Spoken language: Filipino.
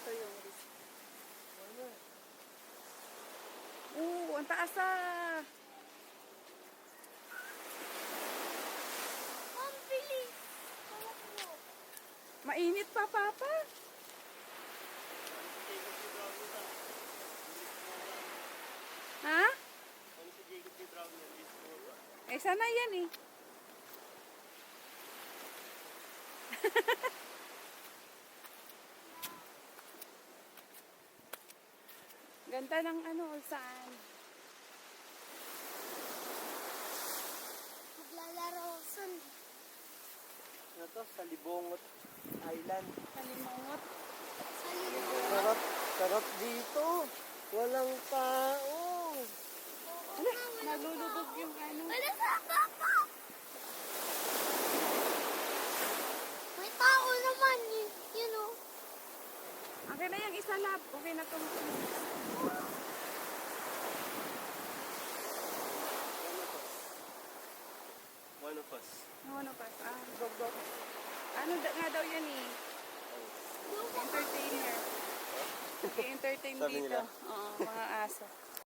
Ito yung risk. Ang taas ah. Ang bilis. Tumakbo. Mainit pa, Papa. Ha? Eh, sana yan eh. Ganda ng saan. Maglalaro ako sun. Ano to? Salibongot Island. Kalimangot. Sa libo. Sarap, sarap dito. Walang tao. Ala, nalulubog yung Wala sa papa. May tao naman. Yun o. Okay na yung isa lab. Okay na itong One of us. ano pa? Gog-gog. Nga daw yan eh. Entertainer. Okay, entertain Sabi dito. nila. Oo, mga aso.